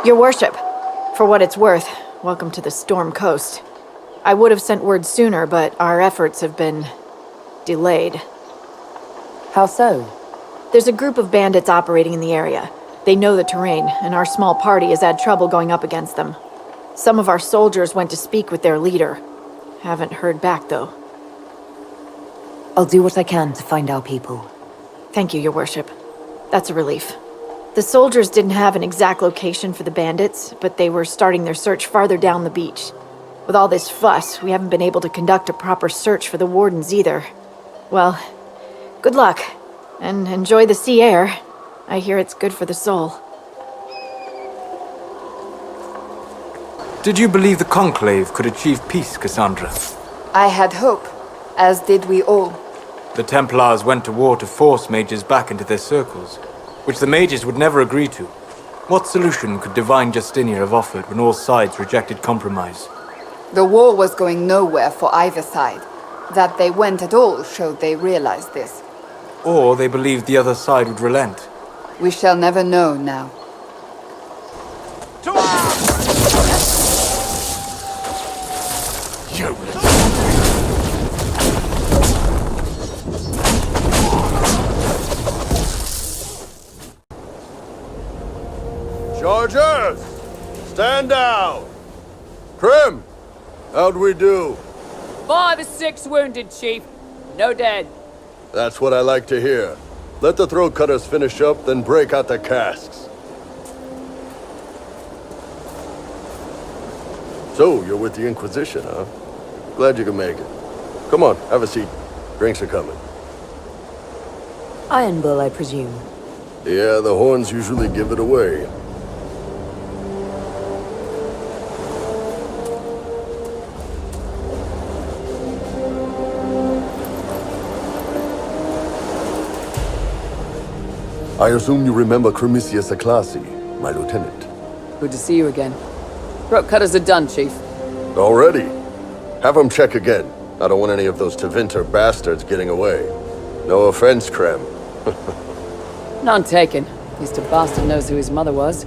Your worship, for what it's worth, welcome to the Storm Coast. I would have sent word sooner, but our efforts have been delayed. How so? There's a group of bandits operating in the area. They know the terrain, and our small party has had trouble going up against them. Some of our soldiers went to speak with their leader. Haven't heard back, though. I'll do what I can to find our people. Thank you, your worship. That's a relief. The soldiers didn't have an exact location for the bandits, but they were starting their search farther down the beach. With all this fuss, we haven't been able to conduct a proper search for the wardens either. Well, good luck, and enjoy the sea air. I hear it's good for the soul. Did you believe the Conclave could achieve peace, Cassandra? I had hope, as did we all. The Templars went to war to force mages back into their circles, which the mages would never agree to. What solution could Divine Justinia have offered when all sides rejected compromise? The war was going nowhere for either side. That they went at all showed they realized this. Or they believed the other side would relent. We shall never know now. Chargers! Stand down! Trim! How'd we do? 5 or 6 wounded, Chief. No dead. That's what I like to hear. Let the throat cutters finish up, then break out the casks. So, you're with the Inquisition, huh? Glad you can make it. Come on, have a seat. Drinks are coming. Iron Bull, I presume. Yeah, the horns usually give it away. I assume you remember Cremisius Aclassi, my lieutenant. Good to see you again. Throat cutters are done, Chief. Already? Have them check again. I don't want any of those Tevinter bastards getting away. No offense, Krem. None taken. At least a bastard knows who his mother was.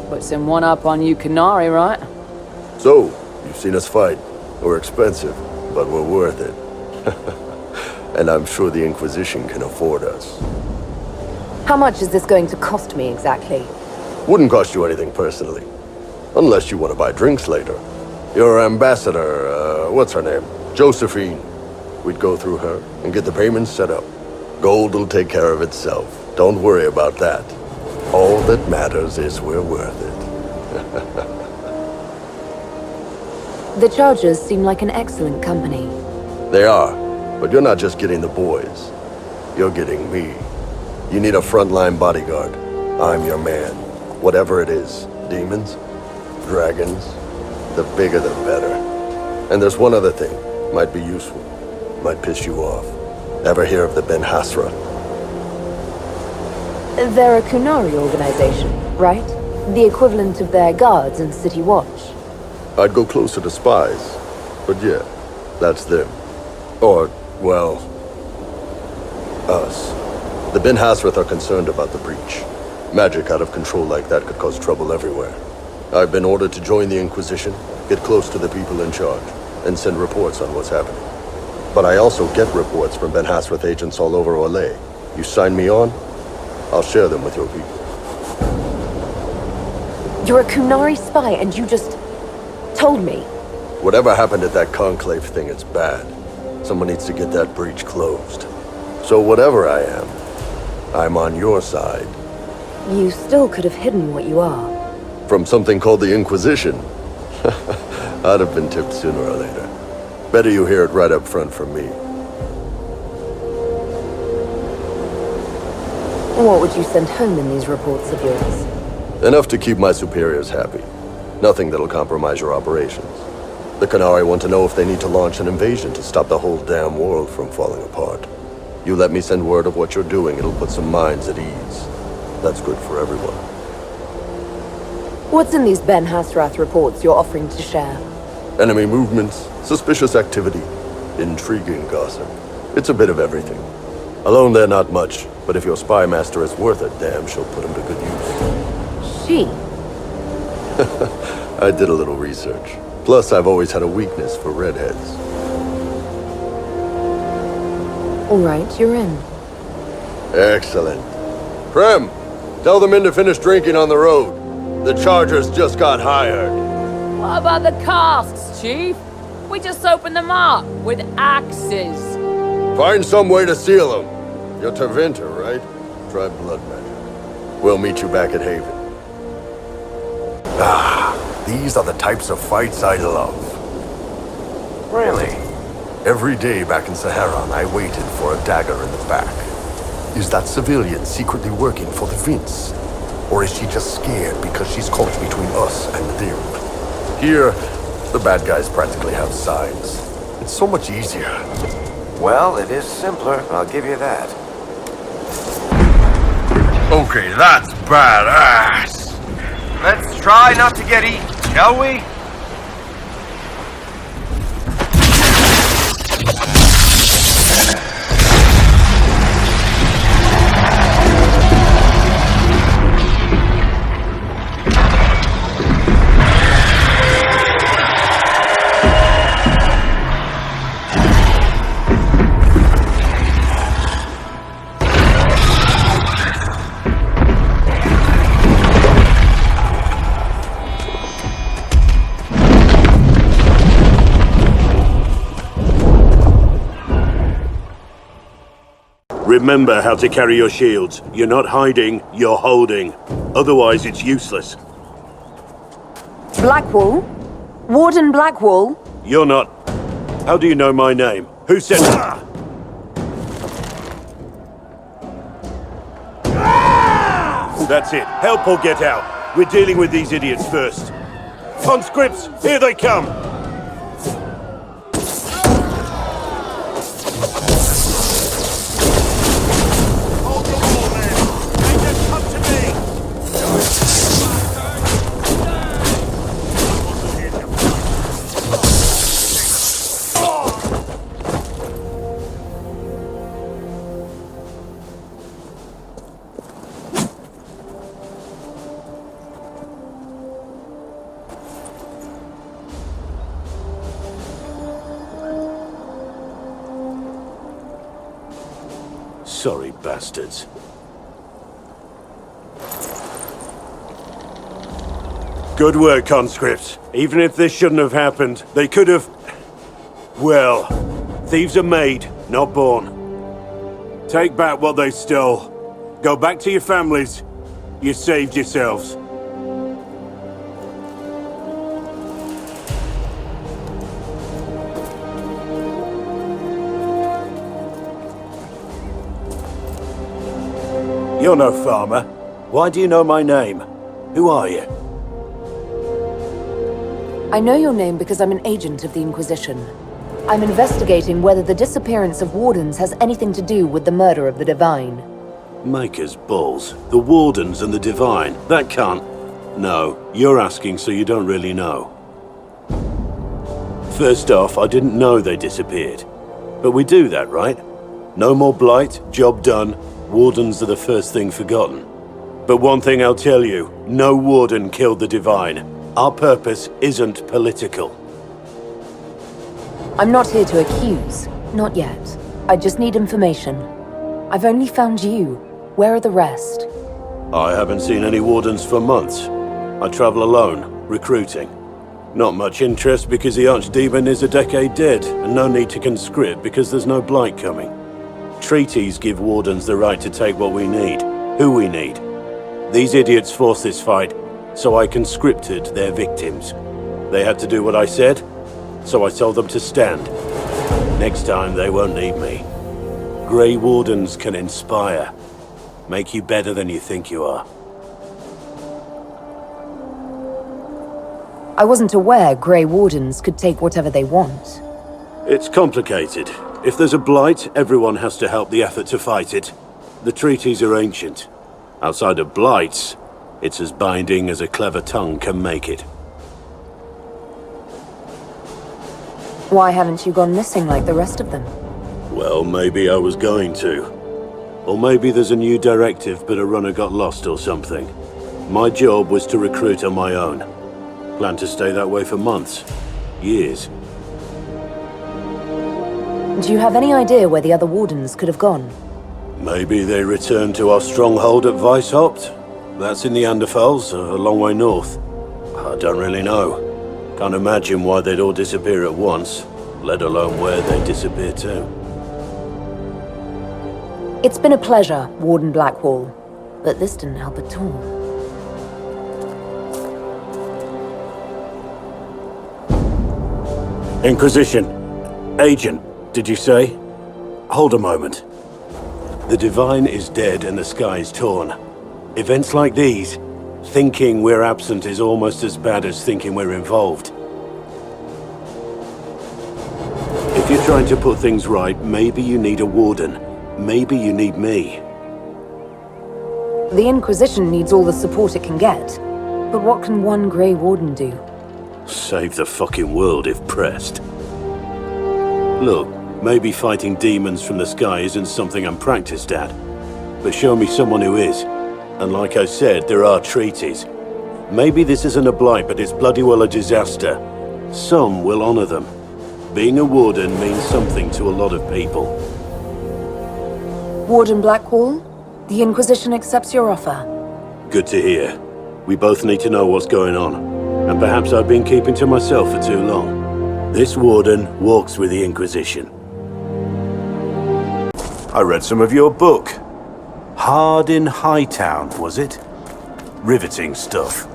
Puts him one up on you Canary, right? So, you've seen us fight. We're expensive, but we're worth it. And I'm sure the Inquisition can afford us. How much is this going to cost me exactly? Wouldn't cost you anything personally. Unless you want to buy drinks later. Your ambassador, what's her name? Josephine. We'd go through her and get the payments set up. Gold will take care of itself. Don't worry about that. All that matters is we're worth it. The Chargers seem like an excellent company. They are, but you're not just getting the boys. You're getting me. You need a frontline bodyguard. I'm your man. Whatever it is. Demons? Dragons? The bigger the better. And there's one other thing. Might be useful. Might piss you off. Ever hear of the Ben Hasra? They're a Kunari organization, right? The equivalent of their guards and City Watch. I'd go closer to spies. But yeah, that's them. Or, well, us. The Ben Hasrath are concerned about the breach. Magic out of control like that could cause trouble everywhere. I've been ordered to join the Inquisition, get close to the people in charge, and send reports on what's happening. But I also get reports from Ben Hasrath agents all over Orlais. You sign me on, I'll share them with your people. You're a Kunari spy and you just told me. Whatever happened at that Conclave thing, it's bad. Someone needs to get that breach closed. So whatever I am, I'm on your side. You still could have hidden what you are. From something called the Inquisition. I'd have been tipped sooner or later. Better you hear it right up front from me. What would you send home in these reports of yours? Enough to keep my superiors happy. Nothing that'll compromise your operations. The Canari want to know if they need to launch an invasion to stop the whole damn world from falling apart. You let me send word of what you're doing, it'll put some minds at ease. That's good for everyone. What's in these Ben Hasrath reports you're offering to share? Enemy movements, suspicious activity, intriguing gossip. It's a bit of everything. Alone they're not much, but if your spy master is worth a damn, she'll put him to good use. She? I did a little research. Plus, I've always had a weakness for redheads. All right, you're in. Excellent. Prem, tell the men to finish drinking on the road. The Chargers just got hired. What about the casks, Chief? We just opened them up with axes. Find some way to seal them. You're Tervinter, right? Try blood magic. We'll meet you back at Haven. These are the types of fights I love. Really? Every day back in Saharan, I waited for a dagger in the back. Is that civilian secretly working for the Vince? Or is she just scared because she's caught between us and them? Here, the bad guys practically have sides. It's so much easier. Well, it is simpler, I'll give you that. Okay, that's badass. Let's try not to get eaten, shall we? Remember how to carry your shields. You're not hiding, you're holding. Otherwise, it's useless. Blackwall? Warden Blackwall? You're not... How do you know my name? Who said... That's it. Help or get out. We're dealing with these idiots first. Conscripts, here they come! Sorry, bastards. Good work, conscripts. Even if this shouldn't have happened, they could have... Well, thieves are made, not born. Take back what they stole. Go back to your families. You saved yourselves. You're no farmer. Why do you know my name? Who are you? I know your name because I'm an agent of the Inquisition. I'm investigating whether the disappearance of Wardens has anything to do with the murder of the Divine. Maker's balls. The Wardens and the Divine. That can't... No, you're asking so you don't really know. First off, I didn't know they disappeared. But we do that, right? No more blight, job done. Wardens are the first thing forgotten. But one thing I'll tell you, no Warden killed the Divine. Our purpose isn't political. I'm not here to accuse. Not yet. I just need information. I've only found you. Where are the rest? I haven't seen any Wardens for months. I travel alone, recruiting. Not much interest because the Archdemon is a decade dead, and no need to conscript because there's no blight coming. Treaties give Wardens the right to take what we need, who we need. These idiots forced this fight, so I conscripted their victims. They had to do what I said, so I told them to stand. Next time they won't need me. Grey Wardens can inspire. Make you better than you think you are. I wasn't aware Grey Wardens could take whatever they want. It's complicated. If there's a blight, everyone has to help the effort to fight it. The treaties are ancient. Outside of blights, it's as binding as a clever tongue can make it. Why haven't you gone missing like the rest of them? Well, maybe I was going to. Or maybe there's a new directive but a runner got lost or something. My job was to recruit on my own. Plan to stay that way for months. Years. Do you have any idea where the other wardens could have gone? Maybe they returned to our stronghold at Weishaupt? That's in the Anderfels, a long way north. I don't really know. Can't imagine why they'd all disappear at once, let alone where they disappear to. It's been a pleasure, Warden Blackwall, but this didn't help at all. Inquisition. Agent, did you say? Hold a moment. The Divine is dead and the sky is torn. Events like these, thinking we're absent is almost as bad as thinking we're involved. If you're trying to put things right, maybe you need a warden. Maybe you need me. The Inquisition needs all the support it can get. But what can one Grey Warden do? Save the fucking world if pressed. Look, maybe fighting demons from the sky isn't something I'm practiced at. But show me someone who is. And like I said, there are treaties. Maybe this isn't a blight, but it's bloody well a disaster. Some will honor them. Being a warden means something to a lot of people. Warden Blackwall, the Inquisition accepts your offer. Good to hear. We both need to know what's going on. And perhaps I've been keeping to myself for too long. This warden walks with the Inquisition. I read some of your book. Hard in Hightown, was it? Riveting stuff.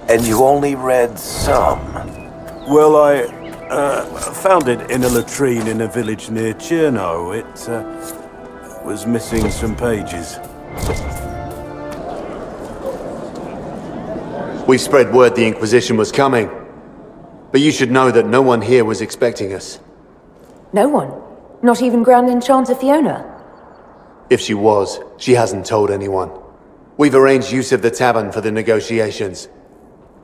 And you only read some? Well, I found it in a latrine in a village near Cherno. It was missing some pages. We spread word the Inquisition was coming. But you should know that no one here was expecting us. No one? Not even Grand Enchanter Fiona? If she was, she hasn't told anyone. We've arranged use of the tavern for the negotiations.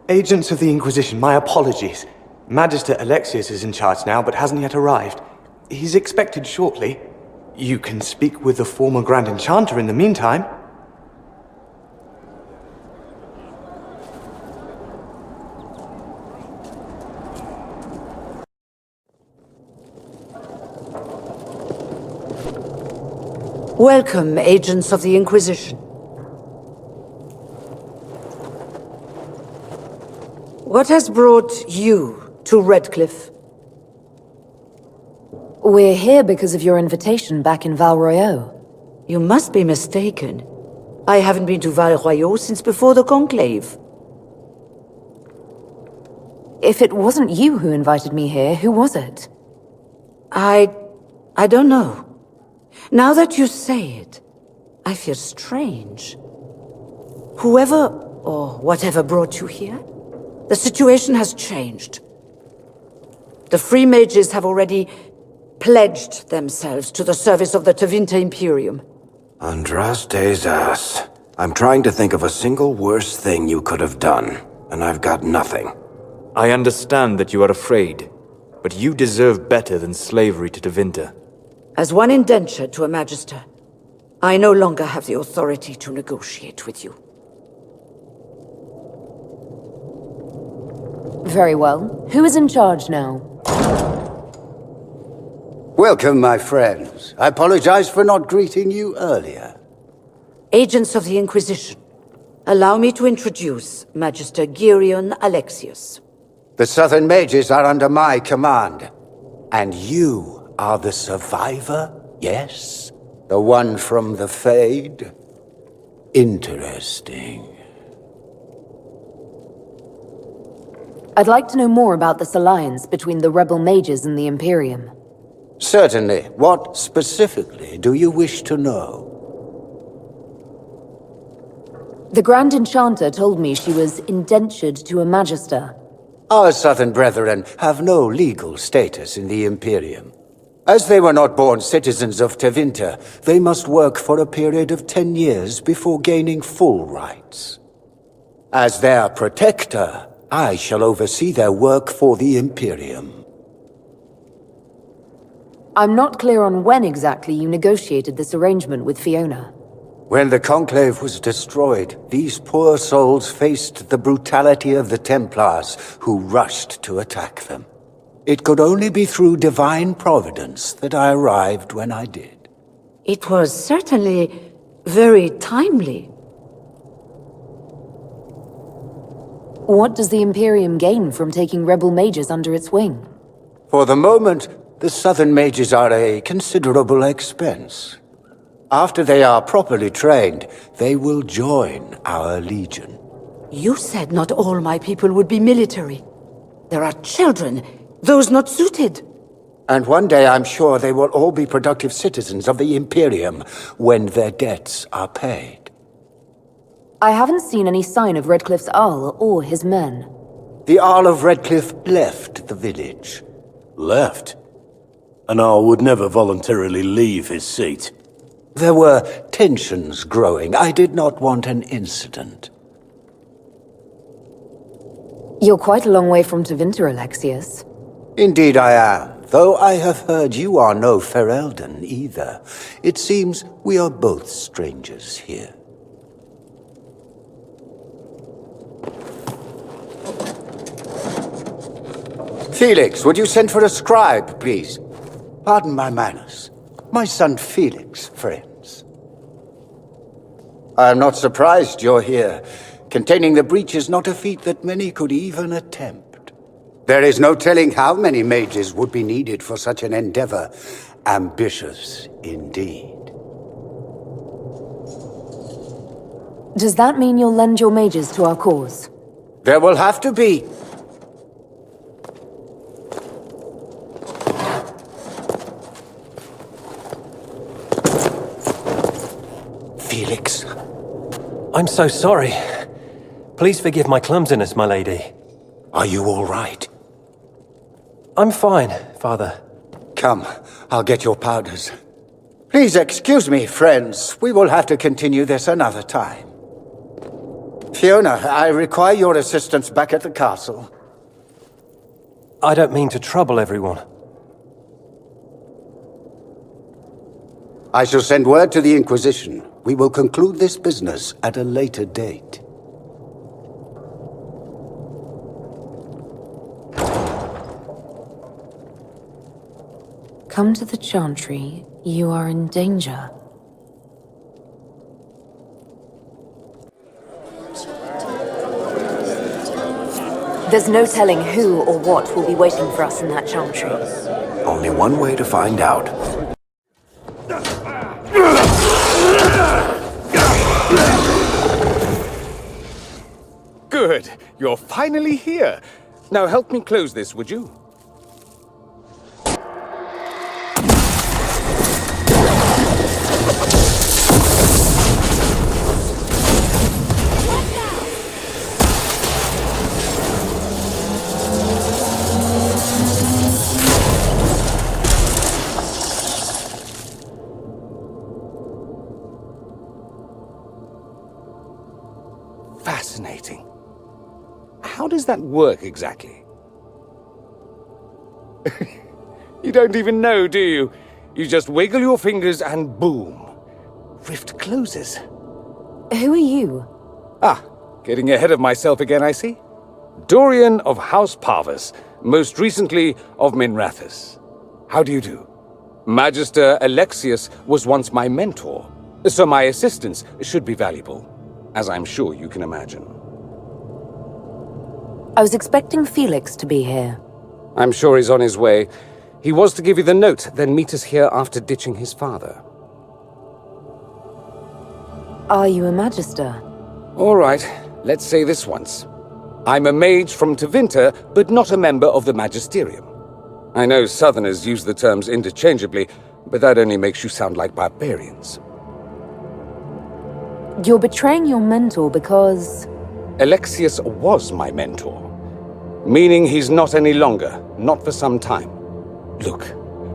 Agents of the Inquisition, my apologies. Magister Alexius is in charge now, but hasn't yet arrived. He's expected shortly. You can speak with the former Grand Enchanter in the meantime. Welcome, agents of the Inquisition. What has brought you to Redcliffe? We're here because of your invitation back in Val Royeaux. You must be mistaken. I haven't been to Val Royeaux since before the Conclave. If it wasn't you who invited me here, who was it? I don't know. Now that you say it, I feel strange. Whoever or whatever brought you here, the situation has changed. The free mages have already pledged themselves to the service of the Tevinter Imperium. Andraste's ass. I'm trying to think of a single worse thing you could have done, and I've got nothing. I understand that you are afraid, but you deserve better than slavery to Tevinter. As one indentured to a magister, I no longer have the authority to negotiate with you. Very well. Who is in charge now? Welcome, my friends. I apologize for not greeting you earlier. Agents of the Inquisition, allow me to introduce Magister Alexius. The Southern Mages are under my command. And you are the survivor, yes? The one from the Fade? Interesting. I'd like to know more about this alliance between the rebel mages and the Imperium. Certainly. What specifically do you wish to know? The Grand Enchanter told me she was indentured to a magister. Our Southern brethren have no legal status in the Imperium. As they were not born citizens of Tevinter, they must work for a period of 10 years before gaining full rights. As their protector, I shall oversee their work for the Imperium. I'm not clear on when exactly you negotiated this arrangement with Fiona. When the Conclave was destroyed, these poor souls faced the brutality of the Templars, who rushed to attack them. It could only be through divine providence that I arrived when I did. It was certainly very timely. What does the Imperium gain from taking rebel mages under its wing? For the moment, the Southern mages are a considerable expense. After they are properly trained, they will join our legion. You said not all my people would be military. There are children, those not suited. And one day I'm sure they will all be productive citizens of the Imperium when their debts are paid. I haven't seen any sign of Redcliffe's Arl or his men. The Arl of Redcliffe left the village. Left? An Arl would never voluntarily leave his seat. There were tensions growing. I did not want an incident. You're quite a long way from Tevinter, Alexius. Indeed I am, though I have heard you are no Ferelden either. It seems we are both strangers here. Felix, would you send for a scribe, please? Pardon my manners. My son Felix, friends. I am not surprised you're here. Containing the breach is not a feat that many could even attempt. There is no telling how many mages would be needed for such an endeavor. Ambitious, indeed. Does that mean you'll lend your mages to our cause? There will have to be. Felix. I'm so sorry. Please forgive my clumsiness, my lady. Are you all right? I'm fine, Father. Come, I'll get your powders. Please excuse me, friends. We will have to continue this another time. Fiona, I require your assistance back at the castle. I don't mean to trouble everyone. I shall send word to the Inquisition. We will conclude this business at a later date. Come to the Chantry. You are in danger. There's no telling who or what will be waiting for us in that Chantry. Only one way to find out. Good. You're finally here. Now help me close this, would you? Fascinating. How does that work exactly? You don't even know, do you? You just wiggle your fingers and boom. Rift closes. Who are you? Ah, getting ahead of myself again, I see. Dorian of House Parvus, most recently of Minrathous. How do you do? Magister Alexius was once my mentor, so my assistance should be valuable, as I'm sure you can imagine. I was expecting Felix to be here. I'm sure he's on his way. He was to give you the note, then meet us here after ditching his father. Are you a Magister? All right, let's say this once. I'm a mage from Tevinter, but not a member of the Magisterium. I know Southerners use the terms interchangeably, but that only makes you sound like barbarians. You're betraying your mentor because... Alexius was my mentor. Meaning he's not any longer, not for some time. Look,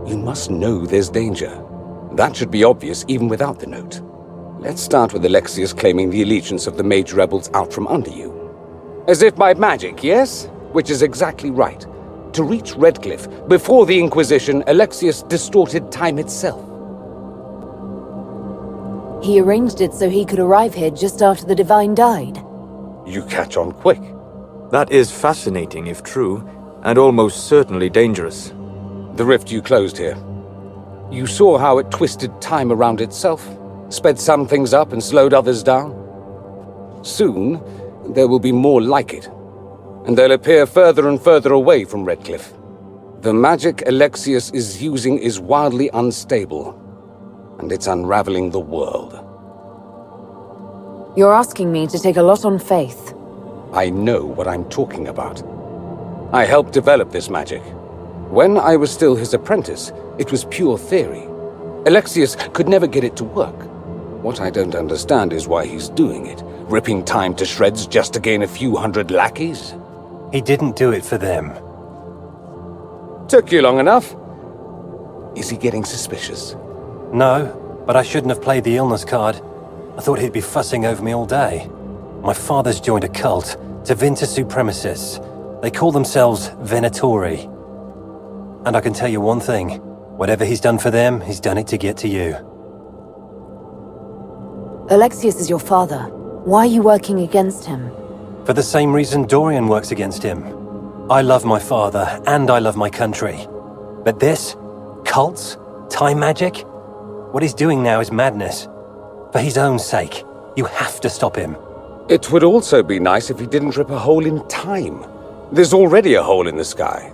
you must know there's danger. That should be obvious even without the note. Let's start with Alexius claiming the allegiance of the mage rebels out from under you. As if by magic, yes? Which is exactly right. To reach Redcliffe, before the Inquisition, Alexius distorted time itself. He arranged it so he could arrive here just after the Divine died. You catch on quick. That is fascinating if true, and almost certainly dangerous. The rift you closed here. You saw how it twisted time around itself, sped some things up and slowed others down. Soon, there will be more like it, and they'll appear further and further away from Redcliffe. The magic Alexius is using is wildly unstable, and it's unraveling the world. You're asking me to take a lot on faith. I know what I'm talking about. I helped develop this magic. When I was still his apprentice, it was pure theory. Alexius could never get it to work. What I don't understand is why he's doing it, ripping time to shreds just to gain a few hundred lackeys. He didn't do it for them. Took you long enough. Is he getting suspicious? No, but I shouldn't have played the illness card. I thought he'd be fussing over me all day. My father's joined a cult, Tevinter supremacists. They call themselves Venatori. And I can tell you one thing. Whatever he's done for them, he's done it to get to you. Alexius is your father. Why are you working against him? For the same reason Dorian works against him. I love my father, and I love my country. But this? Cults? Time magic? What he's doing now is madness. For his own sake, you have to stop him. It would also be nice if he didn't rip a hole in time. There's already a hole in the sky.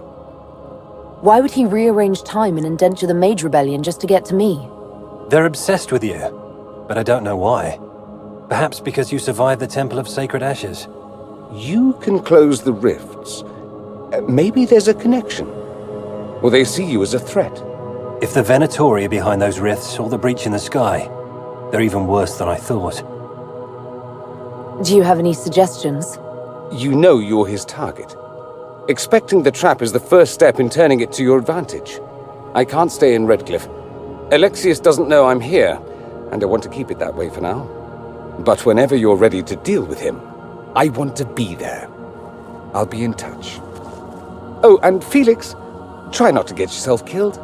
Why would he rearrange time and indenture the Mage Rebellion just to get to me? They're obsessed with you, but I don't know why. Perhaps because you survived the Temple of Sacred Ashes. You can close the rifts. Maybe there's a connection. Or they see you as a threat. If the Venatori are behind those rifts or the breach in the sky, they're even worse than I thought. Do you have any suggestions? You know you're his target. Expecting the trap is the first step in turning it to your advantage. I can't stay in Redcliffe. Alexius doesn't know I'm here, and I want to keep it that way for now. But whenever you're ready to deal with him, I want to be there. I'll be in touch. Oh, and Felix, try not to get yourself killed.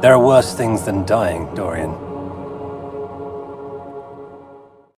There are worse things than dying, Dorian.